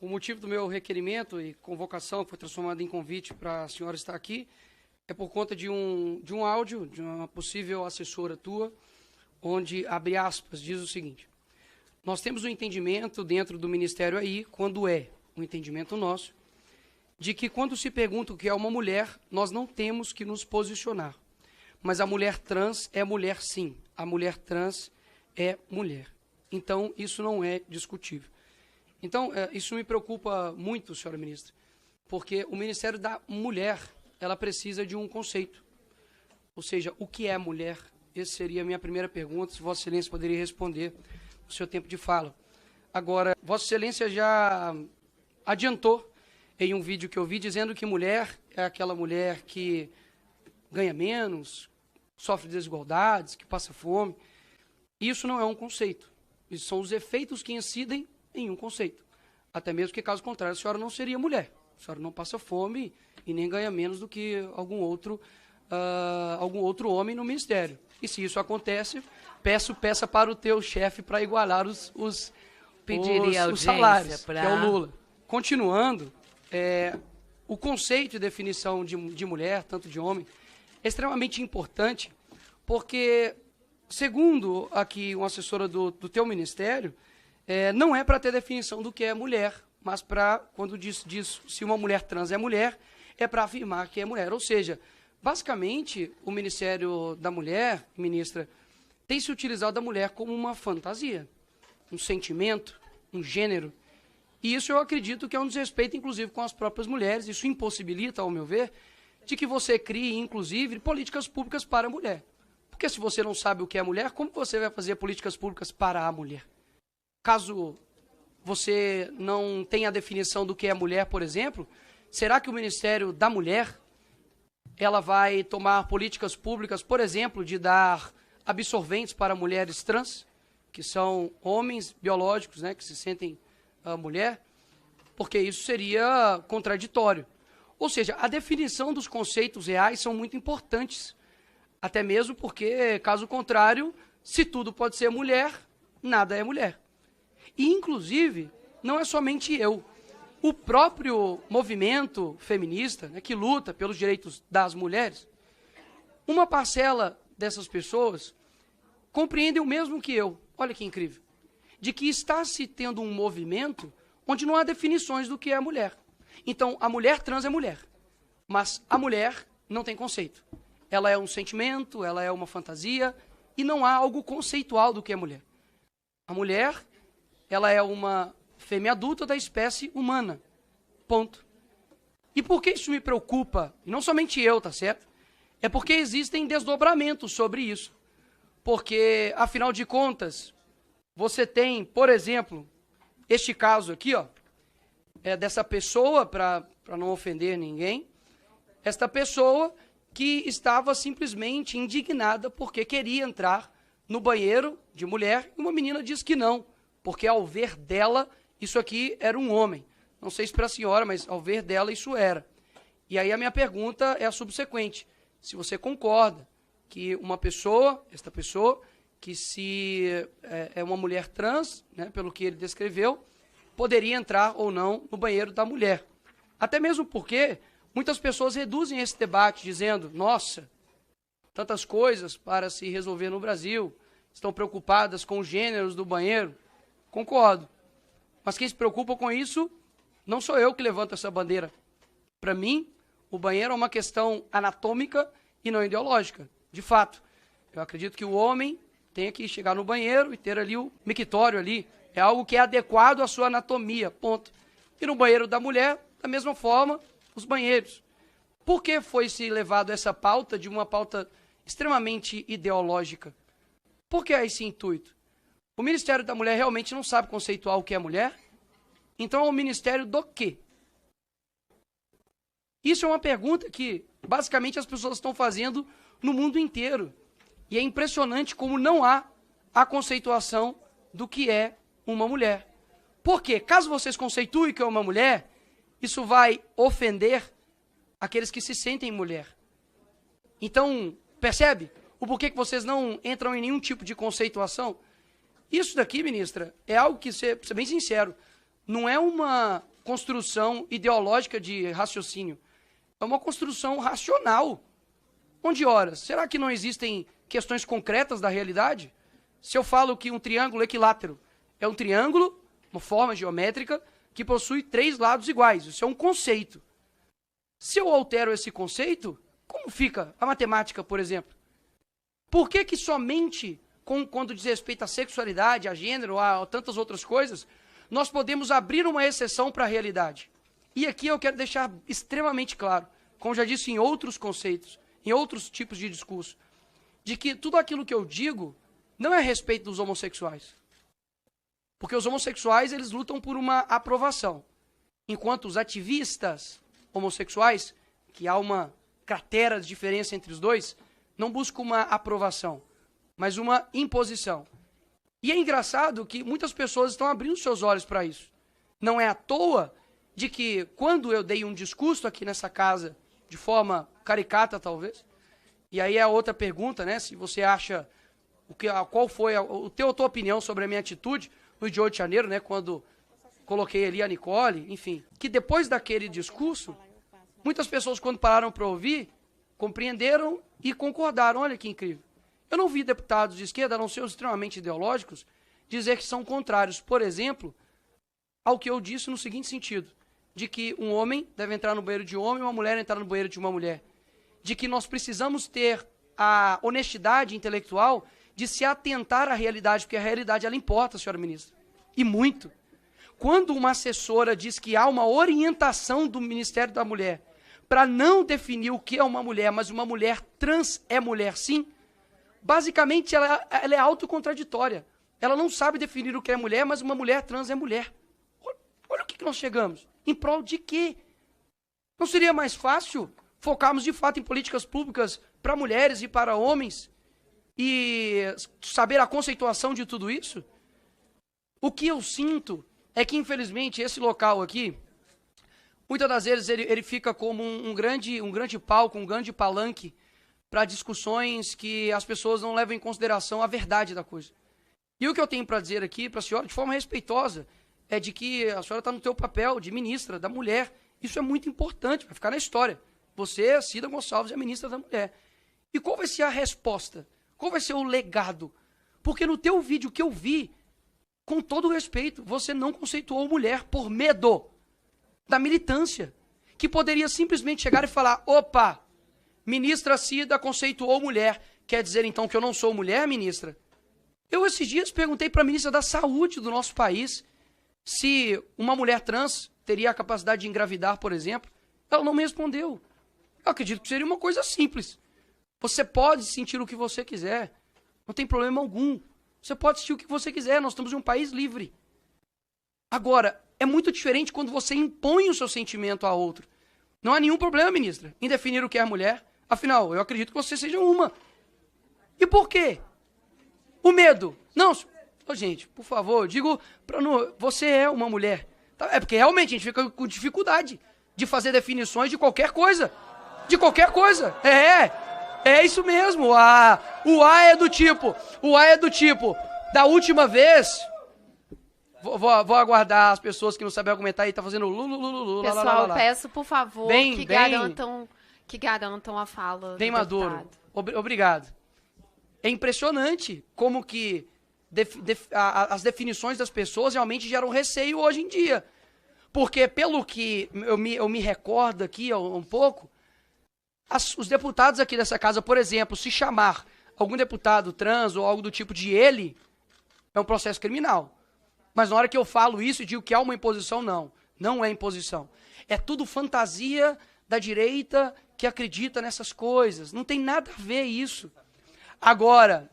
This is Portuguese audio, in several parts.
O motivo do meu requerimento e convocação, que foi transformado em convite para a senhora estar aqui, é por conta de um áudio de uma possível assessora tua, onde, abre aspas, diz o seguinte: nós temos um entendimento dentro do Ministério aí, quando é um entendimento nosso, de que quando se pergunta o que é uma mulher, nós não temos que nos posicionar. Mas a mulher trans é mulher sim, a mulher trans é mulher. Então, isso não é discutível. Então, isso me preocupa muito, senhora ministra, porque o Ministério da Mulher, ela precisa de um conceito. Ou seja, o que é mulher? Essa seria a minha primeira pergunta, se Vossa Excelência poderia responder no seu tempo de fala. Agora, Vossa Excelência já adiantou em um vídeo que eu vi, dizendo que mulher é aquela mulher que ganha menos, sofre desigualdades, que passa fome. Isso não é um conceito. Isso são os efeitos que incidem em um conceito. Até mesmo que, caso contrário, a senhora não seria mulher. A senhora não passa fome e nem ganha menos do que algum outro homem no Ministério. E se isso acontece, peça para o teu chefe para igualar os salários, que é o Lula. Continuando, o conceito de definição de mulher, tanto de homem, é extremamente importante, porque, segundo aqui uma assessora do teu ministério, não é para ter definição do que é mulher, mas para, quando diz se uma mulher trans é mulher, é para afirmar que é mulher. Ou seja, basicamente, o Ministério da Mulher, ministra, tem se utilizado da mulher como uma fantasia, um sentimento, um gênero. E isso eu acredito que é um desrespeito, inclusive, com as próprias mulheres. Isso impossibilita, ao meu ver, de que você crie, inclusive, políticas públicas para a mulher. Porque se você não sabe o que é mulher, como você vai fazer políticas públicas para a mulher? Caso você não tenha a definição do que é mulher, por exemplo, será que o Ministério da Mulher ela vai tomar políticas públicas, por exemplo, de dar absorventes para mulheres trans, que são homens biológicos, né, que se sentem mulher? Porque isso seria contraditório. Ou seja, a definição dos conceitos reais são muito importantes, até mesmo porque, caso contrário, se tudo pode ser mulher, nada é mulher. E, inclusive, não é somente eu. O próprio movimento feminista, né, que luta pelos direitos das mulheres, uma parcela dessas pessoas compreendem o mesmo que eu. Olha que incrível. De que está se tendo um movimento onde não há definições do que é mulher. Então, a mulher trans é mulher, mas a mulher não tem conceito. Ela é um sentimento, ela é uma fantasia, e não há algo conceitual do que é mulher. A mulher, ela é uma fêmea adulta da espécie humana. Ponto. E por que isso me preocupa? E não somente eu, tá certo? É porque existem desdobramentos sobre isso. Porque, afinal de contas, você tem, por exemplo, este caso aqui, ó, dessa pessoa, para não ofender ninguém, esta pessoa que estava simplesmente indignada porque queria entrar no banheiro de mulher e uma menina disse que não, porque ao ver dela, isso aqui era um homem. Não sei se para a senhora, mas ao ver dela isso era. E aí a minha pergunta é a subsequente: se você concorda que esta pessoa, que se é uma mulher trans, né, pelo que ele descreveu, poderia entrar ou não no banheiro da mulher. Até mesmo porque muitas pessoas reduzem esse debate dizendo: nossa, tantas coisas para se resolver no Brasil, estão preocupadas com os gêneros do banheiro. Concordo. Mas quem se preocupa com isso não sou eu que levanto essa bandeira. Para mim, o banheiro é uma questão anatômica e não ideológica. De fato, eu acredito que o homem tenha que chegar no banheiro e ter ali o mictório ali. É algo que é adequado à sua anatomia, ponto. E no banheiro da mulher, da mesma forma, os banheiros. Por que foi se levado essa pauta de uma pauta extremamente ideológica? Por que esse intuito? O Ministério da Mulher realmente não sabe conceituar o que é mulher? Então é o Ministério do quê? Isso é uma pergunta que, basicamente, as pessoas estão fazendo no mundo inteiro. E é impressionante como não há a conceituação do que é uma mulher. Por quê? Caso vocês conceituem o que é uma mulher, isso vai ofender aqueles que se sentem mulher. Então, percebe o porquê que vocês não entram em nenhum tipo de conceituação? Isso daqui, ministra, é algo que, ser bem sincero, não é uma construção ideológica de raciocínio, é uma construção racional. Onde, ora, será que não existem questões concretas da realidade? Se eu falo que um triângulo equilátero é um triângulo, uma forma geométrica, que possui 3 lados iguais, isso é um conceito. Se eu altero esse conceito, como fica a matemática, por exemplo? Por que somente quando diz respeito à sexualidade, a gênero, a tantas outras coisas, nós podemos abrir uma exceção para a realidade? E aqui eu quero deixar extremamente claro, como já disse em outros conceitos, em outros tipos de discurso, de que tudo aquilo que eu digo não é a respeito dos homossexuais. Porque os homossexuais, eles lutam por uma aprovação. Enquanto os ativistas homossexuais, que há uma cratera de diferença entre os dois, não buscam uma aprovação, mas uma imposição. E é engraçado que muitas pessoas estão abrindo seus olhos para isso. Não é à toa de que, quando eu dei um discurso aqui nessa casa, de forma caricata talvez, e aí é a outra pergunta, né, se você acha, qual foi a tua opinião sobre a minha atitude no dia 8 de janeiro, né, quando coloquei ali a Nicole, enfim, que depois daquele discurso, muitas pessoas, quando pararam para ouvir, compreenderam e concordaram. Olha que incrível. Eu não vi deputados de esquerda, a não ser os extremamente ideológicos, dizer que são contrários, por exemplo, ao que eu disse no seguinte sentido, de que um homem deve entrar no banheiro de um homem e uma mulher entrar no banheiro de uma mulher. De que nós precisamos ter a honestidade intelectual de se atentar à realidade, porque a realidade, ela importa, senhora ministra, e muito. Quando uma assessora diz que há uma orientação do Ministério da Mulher para não definir o que é uma mulher, mas uma mulher trans é mulher sim, basicamente ela é autocontraditória. Ela não sabe definir o que é mulher, mas uma mulher trans é mulher. Olha o que nós chegamos. Em prol de quê? Não seria mais fácil focarmos de fato em políticas públicas para mulheres e para homens e saber a conceituação de tudo isso? O que eu sinto é que, infelizmente, esse local aqui, muitas das vezes ele fica como um grande palco, um grande palanque para discussões que as pessoas não levam em consideração a verdade da coisa. E o que eu tenho para dizer aqui para a senhora, de forma respeitosa, é de que a senhora está no teu papel de ministra da mulher. Isso é muito importante, vai ficar na história. Você, Cida Gonçalves, é ministra da mulher. E qual vai ser a resposta? Qual vai ser o legado? Porque no teu vídeo que eu vi, com todo o respeito, você não conceituou mulher por medo da militância, que poderia simplesmente chegar e falar, opa, ministra Cida conceituou mulher, quer dizer então que eu não sou mulher, ministra? Eu esses dias perguntei para a ministra da Saúde do nosso país se uma mulher trans teria a capacidade de engravidar, por exemplo. Ela não me respondeu. Eu acredito que seria uma coisa simples. Você pode sentir o que você quiser, não tem problema algum. Você pode sentir o que você quiser, nós estamos em um país livre. Agora, é muito diferente quando você impõe o seu sentimento a outro. Não há nenhum problema, ministra, em definir o que é mulher. Afinal, eu acredito que você seja uma. E por quê? O medo. Não, gente, por favor, eu digo, você é uma mulher. É porque realmente a gente fica com dificuldade de fazer definições de qualquer coisa. De qualquer coisa. É isso mesmo. O A é do tipo, da última vez... Vou aguardar as pessoas que não sabem argumentar e tá fazendo lulululu. Pessoal, peço, por favor, que garantam a fala bem do maduro. deputado. Obrigado. É impressionante como que as definições das pessoas realmente geram receio hoje em dia. Porque, pelo que eu me recordo aqui um pouco, os deputados aqui dessa casa, por exemplo, se chamar algum deputado trans ou algo do tipo de ele, é um processo criminal. Mas na hora que eu falo isso e digo que há uma imposição, não é imposição. É tudo fantasia da direita que acredita nessas coisas. Não tem nada a ver isso. Agora,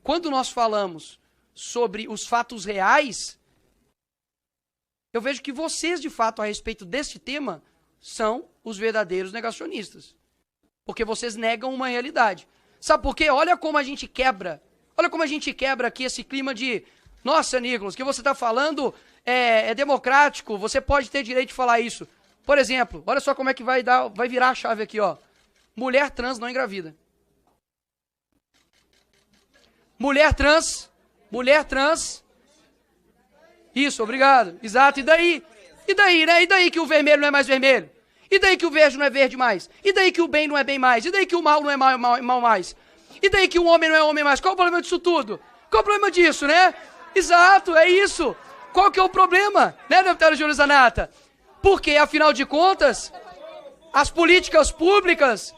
quando nós falamos sobre os fatos reais, eu vejo que vocês, de fato, a respeito desse tema, são os verdadeiros negacionistas. Porque vocês negam uma realidade. Sabe por quê? Olha como a gente quebra aqui esse clima de, nossa, Nicolas, o que você está falando é democrático, você pode ter direito de falar isso. Por exemplo, olha só como é que vai virar a chave aqui, ó. Mulher trans não engravida. Mulher trans Isso, obrigado. Exato. E daí? E daí, né? E daí que o vermelho não é mais vermelho? E daí que o verde não é verde mais? E daí que o bem não é bem mais? E daí que o mal não é mal mais? E daí que o homem não é homem mais? Qual o problema disso tudo? Qual o problema disso, né? Exato, é isso. Qual que é o problema, né, deputada Júlia Zanata? Porque, afinal de contas, as políticas públicas,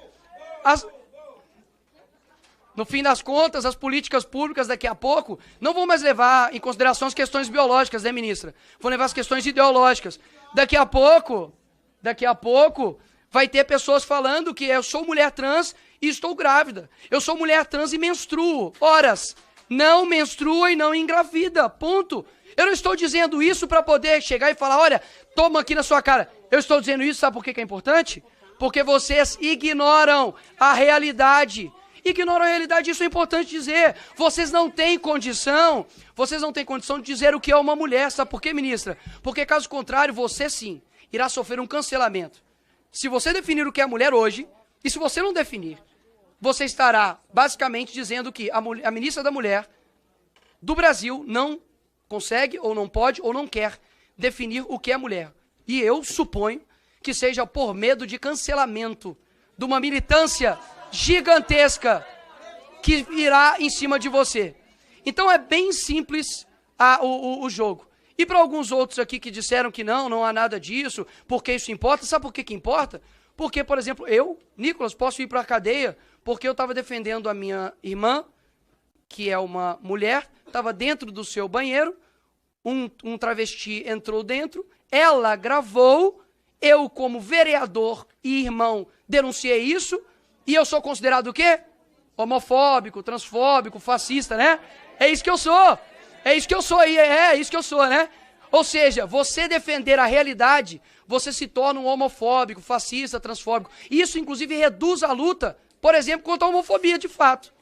no fim das contas, as políticas públicas daqui a pouco não vão mais levar em consideração as questões biológicas, né, ministra? Vão levar as questões ideológicas. Daqui a pouco, vai ter pessoas falando que eu sou mulher trans e estou grávida. Eu sou mulher trans e menstruo. Horas, não menstrua e não engravida, ponto. Eu não estou dizendo isso para poder chegar e falar, olha, toma aqui na sua cara. Eu estou dizendo isso, sabe por que é importante? Porque vocês ignoram a realidade. Ignoram a realidade, isso é importante dizer. Vocês não têm condição de dizer o que é uma mulher, sabe por quê, ministra? Porque caso contrário, você sim irá sofrer um cancelamento. Se você definir o que é mulher hoje, e se você não definir, você estará basicamente dizendo que a ministra da Mulher do Brasil não consegue, ou não pode, ou não quer definir o que é mulher. E eu suponho que seja por medo de cancelamento, de uma militância gigantesca que irá em cima de você. Então é bem simples o jogo. E para alguns outros aqui que disseram que não há nada disso, porque isso importa, sabe por que importa? Porque, por exemplo, eu, Nicolas, posso ir para a cadeia porque eu estava defendendo a minha irmã, que é uma mulher, estava dentro do seu banheiro, um travesti entrou dentro, ela gravou, eu como vereador e irmão denunciei isso, e eu sou considerado o quê? Homofóbico, transfóbico, fascista, né? É isso que eu sou. É isso que eu sou, é isso que eu sou, né? Ou seja, você defender a realidade, você se torna um homofóbico, fascista, transfóbico. Isso, inclusive, reduz a luta, por exemplo, contra a homofobia, de fato.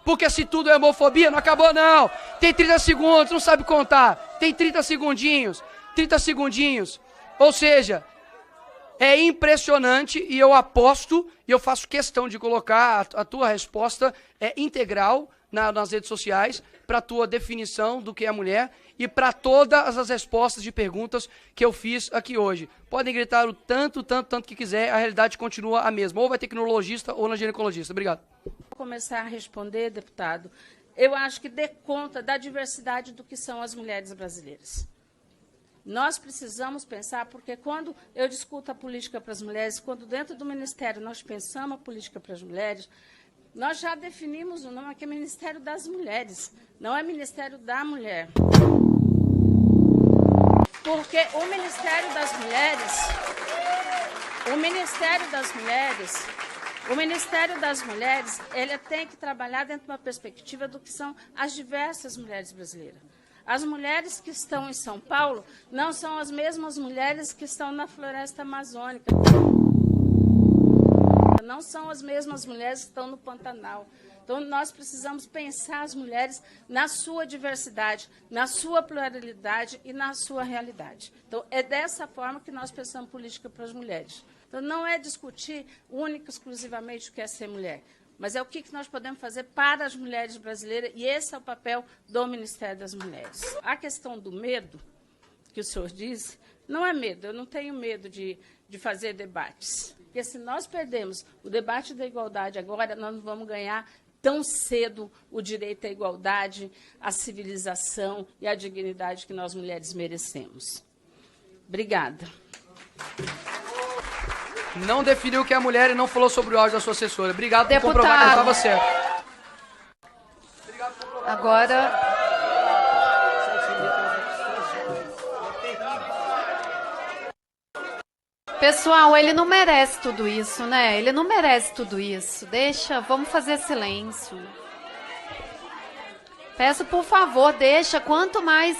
Porque se tudo é homofobia, não acabou, não. Tem 30 segundos, não sabe contar. Tem 30 segundinhos. Ou seja, é impressionante e eu aposto, e eu faço questão de colocar a tua resposta integral nas redes sociais, para a tua definição do que é mulher e para todas as respostas de perguntas que eu fiz aqui hoje. Podem gritar o tanto que quiser, a realidade continua a mesma. Ou vai ter que ir no urologista ou na ginecologista. Obrigado. Vou começar a responder, deputado. Eu acho que dê conta da diversidade do que são as mulheres brasileiras. Nós precisamos pensar, porque quando eu discuto a política para as mulheres, quando dentro do Ministério nós pensamos a política para as mulheres, nós já definimos o nome, que é Ministério das Mulheres, não é Ministério da Mulher. Porque o Ministério das Mulheres, ele tem que trabalhar dentro de uma perspectiva do que são as diversas mulheres brasileiras. As mulheres que estão em São Paulo não são as mesmas mulheres que estão na floresta amazônica. Não são as mesmas mulheres que estão no Pantanal. Então, nós precisamos pensar as mulheres na sua diversidade, na sua pluralidade e na sua realidade. Então, é dessa forma que nós pensamos política para as mulheres. Então, não é discutir única e exclusivamente o que é ser mulher, mas é o que nós podemos fazer para as mulheres brasileiras, e esse é o papel do Ministério das Mulheres. A questão do medo, que o senhor disse, não é medo, eu não tenho medo de fazer debates. Porque se nós perdemos o debate da igualdade agora, nós não vamos ganhar tão cedo o direito à igualdade, à civilização e à dignidade que nós mulheres merecemos. Obrigada. Não definiu o que é mulher e não falou sobre o áudio da sua assessora. Obrigado por comprovar que eu estava certo. Agora... Pessoal, ele não merece tudo isso, né? Ele não merece tudo isso. Deixa, vamos fazer silêncio. Peço, por favor, deixa. Quanto mais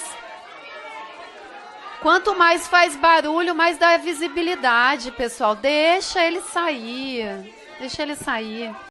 faz barulho, mais dá visibilidade, pessoal. Deixa ele sair. Deixa ele sair.